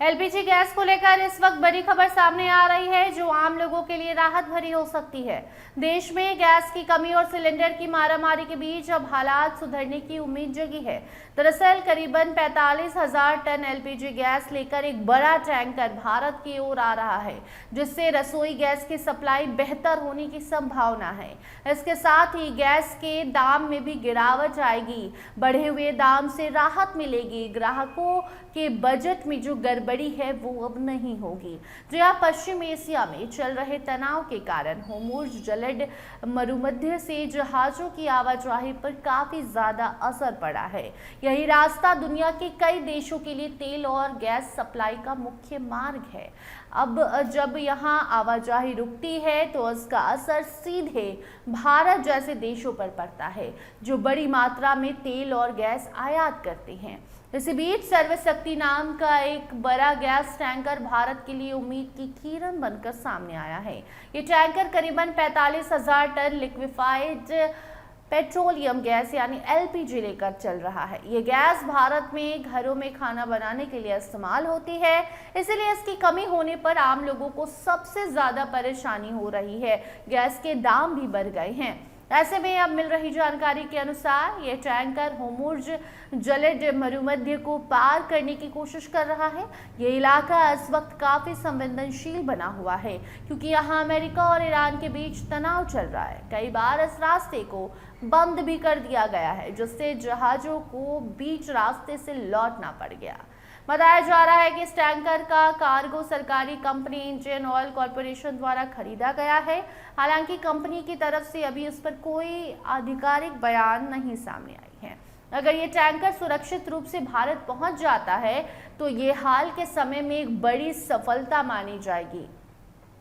LPG gas को लेकर इस वक्त बड़ी खबर सामने आ रही है जो आम लोगों के लिए राहत भरी हो सकती है। देश में गैस की कमी और सिलेंडर की मारामारी के बीच अब हालात सुधरने की उम्मीद जगी है। दरअसल करीबन 45,000 टन एलपीजी गैस लेकर एक बड़ा टैंकर भारत की ओर आ रहा है, जिससे रसोई गैस की सप्लाई बेहतर होने की संभावना है। इसके साथ ही गैस के दाम में भी गिरावट आएगी। बढ़े हुए दाम से राहत मिलेगी। ग्राहकों के बजट में जो गड़बड़ी है वो अब नहीं होगी। जहां पश्चिम एशिया में चल रहे तनाव के कारण होर्मुज़ जलद मरुमध्य से जहाजों की आवाजाही पर काफी ज्यादा असर पड़ा है। यही रास्ता दुनिया के कई देशों के लिए तेल और गैस सप्लाई का मुख्य मार्ग है। अब जब यहाँ आवाजाही रुकती है तो इसका असर सीधे भारत जैसे देशों पर पड़ता है, जो बड़ी मात्रा में तेल और गैस आयात करते हैं। इसी बीच सर्वशक्ति नाम का एक बड़ा गैस टैंकर भारत के लिए उम्मीद की किरण बनकर सामने आया है। ये टैंकर करीबन 45,000 टन लिक्विफाइड पेट्रोलियम गैस यानी एलपीजी लेकर चल रहा है। ये गैस भारत में घरों में खाना बनाने के लिए इस्तेमाल होती है, इसलिए इसकी कमी होने पर आम लोगों को सबसे ज्यादा परेशानी हो रही है। गैस के दाम भी बढ़ गए हैं। ऐसे में अब मिल रही जानकारी के अनुसार ये टैंकर होर्मुज़ जलद मरुमध्य को पार करने की कोशिश कर रहा है। ये इलाका इस वक्त काफी संवेदनशील बना हुआ है, क्योंकि यहाँ अमेरिका और ईरान के बीच तनाव चल रहा है। कई बार इस रास्ते को बंद भी कर दिया गया है, जिससे जहाजों को बीच रास्ते से लौटना पड़ गया। बताया जा रहा है कि इस टैंकर का कार्गो सरकारी कंपनी इंडियन ऑयल कॉरपोरेशन द्वारा खरीदा गया है। हालांकि कंपनी की तरफ से अभी इस पर कोई आधिकारिक बयान नहीं सामने आई है। अगर ये टैंकर सुरक्षित रूप से भारत पहुंच जाता है तो ये हाल के समय में एक बड़ी सफलता मानी जाएगी।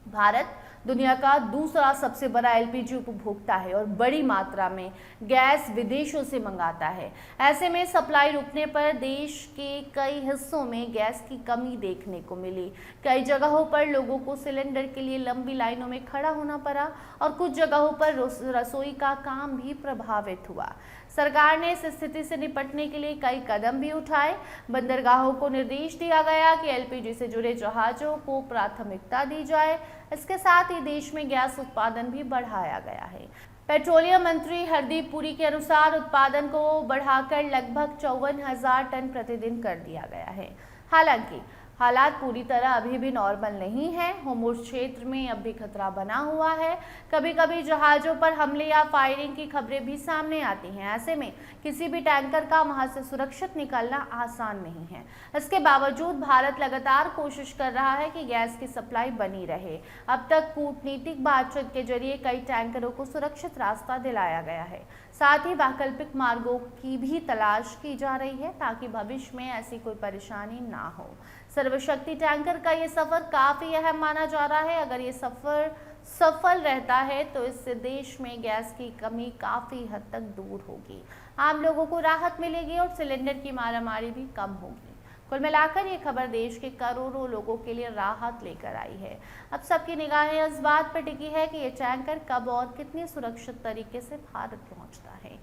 भारत दुनिया का दूसरा सबसे बड़ा एलपीजी उपभोक्ता है और बड़ी मात्रा में गैस विदेशों से मंगाता है। ऐसे में सप्लाई रुकने पर देश के कई हिस्सों में गैस की कमी देखने को मिली। कई जगहों पर लोगों को सिलेंडर के लिए लंबी लाइनों में खड़ा होना पड़ा और कुछ जगहों पर रसोई का काम भी प्रभावित हुआ। सरकार ने इस स्थिति से निपटने के लिए कई कदम भी उठाए। बंदरगाहों को निर्देश दिया गया कि एलपीजी से जुड़े जहाजों को प्राथमिकता दी जाए। इसके साथ ही देश में गैस उत्पादन भी बढ़ाया गया है। पेट्रोलियम मंत्री हरदीप पुरी के अनुसार उत्पादन को बढ़ाकर लगभग 54,000 टन प्रतिदिन कर दिया गया है। हालांकि हालात पूरी तरह अभी भी नॉर्मल नहीं है। होर्मुज़ क्षेत्र में अब भी खतरा बना हुआ है। कभी कभी जहाजों पर हमले या फायरिंग की खबरें भी सामने आती हैं। ऐसे में किसी भी टैंकर का वहां से सुरक्षित निकलना आसान नहीं है। इसके बावजूद भारत लगातार कोशिश कर रहा है कि गैस की सप्लाई बनी रहे। अब तक कूटनीतिक बातचीत के जरिए कई टैंकरों को सुरक्षित रास्ता दिलाया गया है। साथ ही वैकल्पिक मार्गों की भी तलाश की जा रही है, ताकि भविष्य में ऐसी कोई परेशानी ना हो। सर्वशक्ति टैंकर का ये सफर काफी अहम माना जा रहा है। अगर ये सफर सफल रहता है तो इससे देश में गैस की कमी काफी हद तक दूर होगी, आम लोगों को राहत मिलेगी और सिलेंडर की मारामारी भी कम होगी। कुल मिलाकर ये खबर देश के करोड़ों लोगों के लिए राहत लेकर आई है। अब सबकी निगाहें इस बात पर टिकी है कि ये टैंकर कब और कितने सुरक्षित तरीके से भारत पहुंचता है।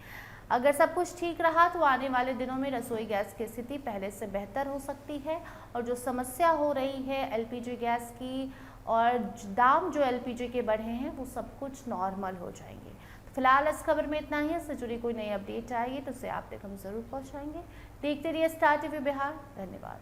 अगर सब कुछ ठीक रहा तो आने वाले दिनों में रसोई गैस की स्थिति पहले से बेहतर हो सकती है और जो समस्या हो रही है एलपीजी गैस की और दाम जो एलपीजी के बढ़े हैं वो सब कुछ नॉर्मल हो जाएंगे। तो फिलहाल इस खबर में इतना ही। इससे जुड़ी कोई नई अपडेट आएगी तो उसे आप तक हम जरूर पहुंचाएंगे। देखते रहिए स्टार टीवी बिहार। धन्यवाद।